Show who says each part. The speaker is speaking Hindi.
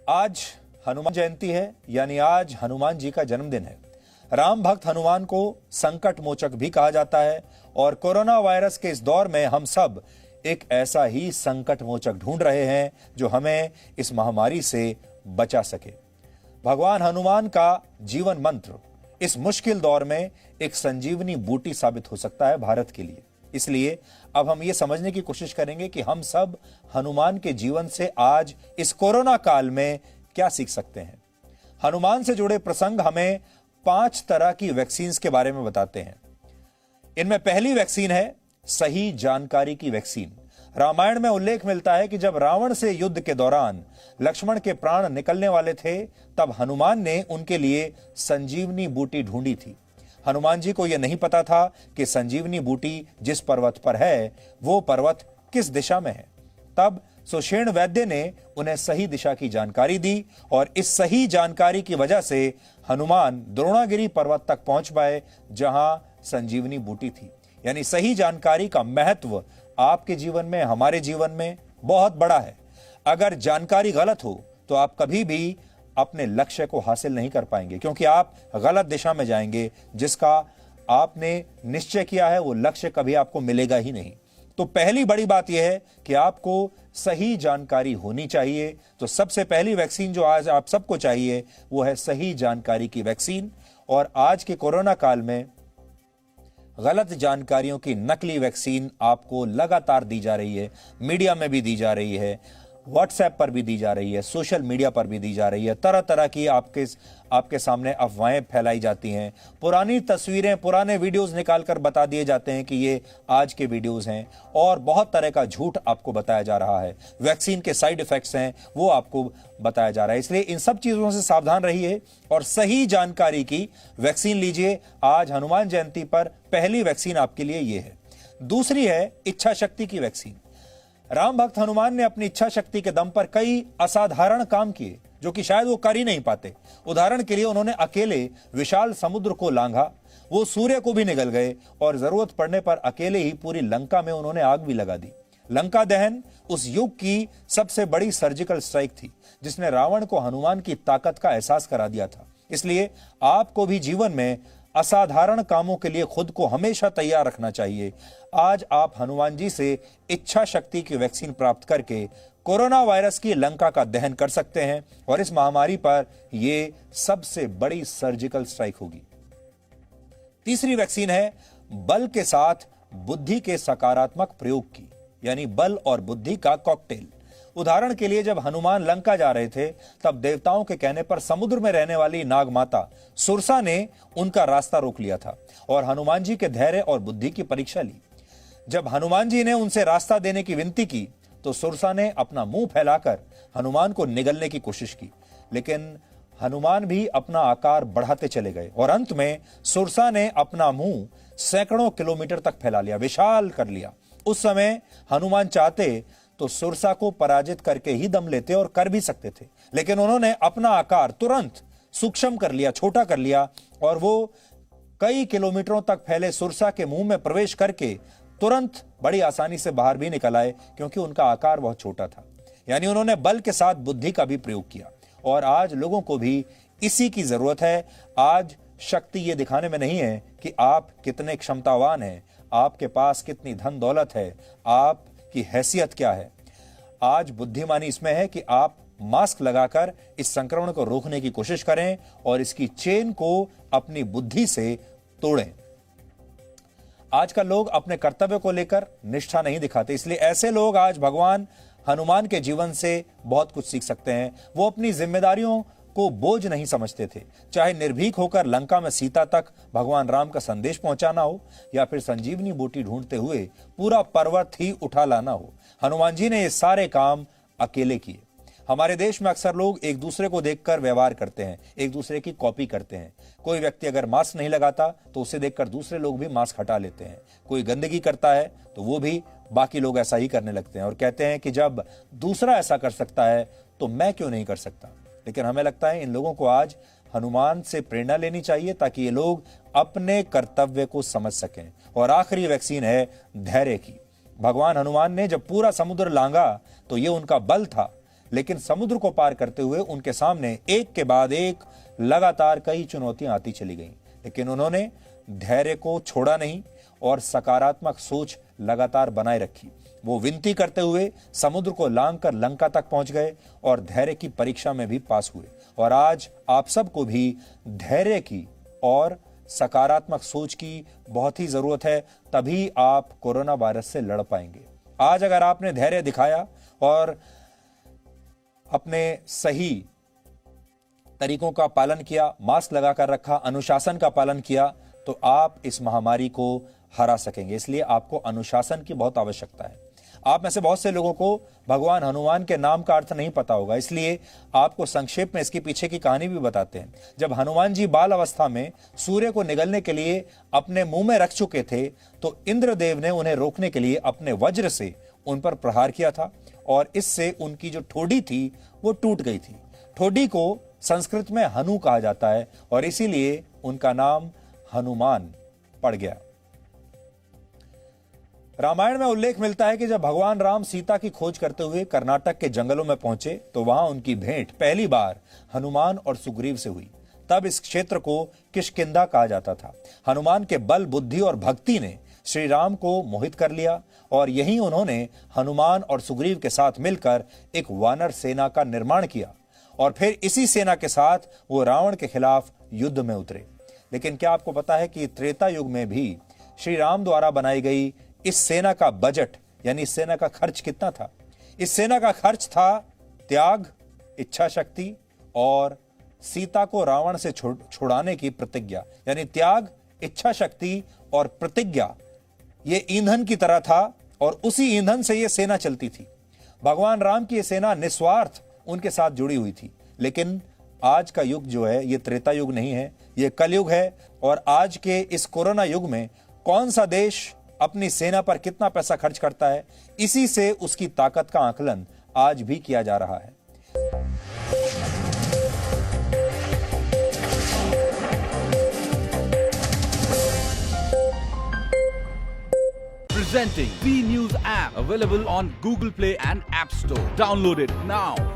Speaker 1: आज हनुमान जयंती है, यानी आज हनुमान जी का जन्मदिन है। राम भक्त हनुमान को संकट मोचक भी कहा जाता है और कोरोना वायरस के इस दौर में हम सब एक ऐसा ही संकट मोचक ढूंढ रहे हैं जो हमें इस महामारी से बचा सके। भगवान हनुमान का जीवन मंत्र इस मुश्किल दौर में एक संजीवनी बूटी साबित हो सकता है भारत के लिए। इसलिए अब हम ये समझने की कोशिश करेंगे कि हम सब हनुमान के जीवन से आज इस कोरोना काल में क्या सीख सकते हैं। हनुमान से जुड़े प्रसंग हमें 5 तरह की वैक्सीन के बारे में बताते हैं। इनमें पहली वैक्सीन है सही जानकारी की वैक्सीन। रामायण में उल्लेख मिलता है कि जब रावण से युद्ध के दौरान लक्ष्मण के प्राण निकलने वाले थे, तब हनुमान ने उनके लिए संजीवनी बूटी ढूंढी थी। हनुमान जी को यह नहीं पता था कि संजीवनी बूटी जिस पर्वत पर है वो पर्वत किस दिशा में है। तब सुषेण वैद्य ने उन्हें सही दिशा की जानकारी दी और इस सही जानकारी की वजह से हनुमान द्रोणागिरी पर्वत तक पहुंच पाए जहां संजीवनी बूटी थी। यानी सही जानकारी का महत्व आपके जीवन में, हमारे जीवन में बहुत बड़ा है। अगर जानकारी गलत हो तो आप कभी भी अपने लक्ष्य को हासिल नहीं कर पाएंगे, क्योंकि आप गलत दिशा में जाएंगे। जिसका आपने निश्चय किया है वो लक्ष्य कभी आपको मिलेगा ही नहीं। तो पहली बड़ी बात यह है कि आपको सही जानकारी होनी चाहिए। तो सबसे पहली वैक्सीन जो आज आप सबको चाहिए वो है सही जानकारी की वैक्सीन। और आज के कोरोना काल में गलत जानकारियों की नकली वैक्सीन आपको लगातार दी जा रही है। मीडिया में भी दी जा रही है, व्हाट्सएप पर भी दी जा रही है, सोशल मीडिया पर भी दी जा रही है। तरह तरह की आपके सामने अफवाहें फैलाई जाती हैं। पुरानी तस्वीरें, पुराने वीडियोस निकालकर बता दिए जाते हैं कि ये आज के वीडियोस हैं और बहुत तरह का झूठ आपको बताया जा रहा है। वैक्सीन के साइड इफेक्ट्स हैं वो आपको बताया जा रहा है। इसलिए इन सब चीजों से सावधान रहिए और सही जानकारी की वैक्सीन लीजिए। आज हनुमान जयंती पर पहली वैक्सीन आपके लिए ये है। दूसरी है इच्छा शक्ति की वैक्सीन। राम भक्त हनुमान ने अपनी इच्छा शक्ति के दम पर कई असाधारण काम किए जो कि शायद वो कर ही नहीं पाते। उदाहरण के लिए उन्होंने अकेले विशाल समुद्र को लांघा, वो सूर्य को भी निगल गए और जरूरत पड़ने पर अकेले ही पूरी लंका में उन्होंने आग भी लगा दी। लंका दहन उस युग की सबसे बड़ी सर्जिकल स्ट्राइक थी जिसने रावण को हनुमान की ताकत का एहसास करा दिया था। इसलिए आपको भी जीवन में असाधारण कामों के लिए खुद को हमेशा तैयार रखना चाहिए। आज आप हनुमान जी से इच्छा शक्ति की वैक्सीन प्राप्त करके कोरोना वायरस की लंका का दहन कर सकते हैं और इस महामारी पर यह सबसे बड़ी सर्जिकल स्ट्राइक होगी। तीसरी वैक्सीन है बल के साथ बुद्धि के सकारात्मक प्रयोग की, यानी बल और बुद्धि का कॉकटेल। उदाहरण के लिए जब हनुमान लंका जा रहे थे तब देवताओं के कहने पर समुद्र में रहने वाली नाग माता सुरसा ने उनका रास्ता रोक लिया था और हनुमान जी के धैर्य और बुद्धि की परीक्षा ली। जब हनुमान जी ने उनसे रास्ता देने की विनती की तो सुरसा ने अपना मुंह फैलाकर हनुमान को निगलने की कोशिश की, लेकिन हनुमान भी अपना आकार बढ़ाते चले गए और अंत में सुरसा ने अपना मुंह सैकड़ों किलोमीटर तक फैला लिया, विशाल कर लिया। उस समय हनुमान चाहते तो सुरसा को पराजित करके ही दम लेते और कर भी सकते थे, लेकिन उन्होंने अपना आकार तुरंत सूक्ष्म कर लिया, छोटा कर लिया और वो कई किलोमीटरों तक फैले सुरसा के मुंह में प्रवेश करके तुरंत बड़ी आसानी से बाहर भी निकल आए, क्योंकि उनका आकार बहुत छोटा था। यानी उन्होंने बल के साथ बुद्धि का भी प्रयोग किया। और आज लोगों को भी इसी की जरूरत है। आज शक्ति ये दिखाने में नहीं है कि आप कितने क्षमतावान हैं, आपके पास कितनी धन दौलत है, आपकी हैसियत क्या है। आज बुद्धिमानी इसमें है कि आप मास्क लगाकर इस संक्रमण को रोकने की कोशिश करें और इसकी चेन को अपनी बुद्धि से तोड़ें। आजकल लोग अपने कर्तव्य को लेकर निष्ठा नहीं दिखाते, इसलिए ऐसे लोग आज भगवान हनुमान के जीवन से बहुत कुछ सीख सकते हैं। वो अपनी जिम्मेदारियों को बोझ नहीं समझते थे, चाहे निर्भीक होकर लंका में सीता तक भगवान राम का संदेश पहुंचाना हो या फिर संजीवनी बूटी ढूंढते हुए पूरा पर्वत ही उठा लाना हो। हनुमान जी ने ये सारे काम अकेले किए। हमारे देश में अक्सर लोग एक दूसरे को देखकर व्यवहार करते हैं, एक दूसरे की कॉपी करते हैं। कोई व्यक्ति अगर मास्क नहीं लगाता तो उसे देखकर दूसरे लोग भी मास्क हटा लेते हैं। कोई गंदगी करता है तो वो भी बाकी लोग ऐसा ही करने लगते हैं और कहते हैं कि जब दूसरा ऐसा कर सकता है तो मैं क्यों नहीं कर सकता। लेकिन हमें लगता है इन लोगों को आज हनुमान से प्रेरणा लेनी चाहिए ताकि ये लोग अपने कर्तव्य को समझ सकें। और आखिरी वैक्सीन है धैर्य की। भगवान हनुमान ने जब पूरा समुद्र लांघा तो ये उनका बल था, लेकिन समुद्र को पार करते हुए उनके सामने एक के बाद एक लगातार कई चुनौतियां आती चली गईं, लेकिन उन्होंने धैर्य को छोड़ा नहीं और सकारात्मक सोच लगातार बनाए रखी। वो विनती करते हुए समुद्र को लांघकर लंका तक पहुंच गए और धैर्य की परीक्षा में भी पास हुए। और आज आप सबको भी धैर्य की और सकारात्मक सोच की बहुत ही जरूरत है, तभी आप कोरोना वायरस से लड़ पाएंगे। आज अगर आपने धैर्य दिखाया और अपने सही तरीकों का पालन किया, मास्क लगाकर रखा, अनुशासन का पालन किया, तो आप इस महामारी को हरा सकेंगे। इसलिए आपको अनुशासन की बहुत आवश्यकता है। आप में से बहुत से लोगों को भगवान हनुमान के नाम का अर्थ नहीं पता होगा, इसलिए आपको संक्षेप में इसके पीछे की कहानी भी बताते हैं। जब हनुमान जी बाल अवस्था में सूर्य को निगलने के लिए अपने मुंह में रख चुके थे, तो इंद्रदेव ने उन्हें रोकने के लिए अपने वज्र से उन पर प्रहार किया था और इससे उनकी जो ठोड़ी थी वो टूट गई थी। ठोड़ी को संस्कृत में हनु कहा जाता है और इसीलिए उनका नाम हनुमान पड़ गया। रामायण में उल्लेख मिलता है कि जब भगवान राम सीता की खोज करते हुए कर्नाटक के जंगलों में पहुंचे तो वहां उनकी भेंट पहली बार हनुमान और सुग्रीव से हुई। तब इस क्षेत्र को किष्किंधा कहा जाता था। हनुमान के बल, बुद्धि और भक्ति ने श्री राम को मोहित कर लिया और यहीं उन्होंने हनुमान और सुग्रीव के साथ मिलकर एक वानर सेना का निर्माण किया और फिर इसी सेना के साथ वो रावण के खिलाफ युद्ध में उतरे। लेकिन क्या आपको पता है कि त्रेता युग में भी श्री राम द्वारा बनाई गई इस सेना का बजट यानी इस सेना का खर्च कितना था? इस सेना का खर्च था त्याग, इच्छा शक्ति और सीता को रावण से छुड़ाने की प्रतिज्ञा। यानी त्याग, इच्छा शक्ति और प्रतिज्ञा ये ईंधन की तरह था और उसी ईंधन से ये सेना चलती थी। भगवान राम की ये सेना निस्वार्थ उनके साथ जुड़ी हुई थी। लेकिन आज का युग जो है ये त्रेता युग नहीं है, ये कलयुग है। और आज के इस कोरोना युग में कौन सा देश अपनी सेना पर कितना पैसा खर्च करता है, इसी से उसकी ताकत का आकलन आज भी किया जा रहा है।
Speaker 2: Presenting V News app, available on Google Play and App Store. Download it now.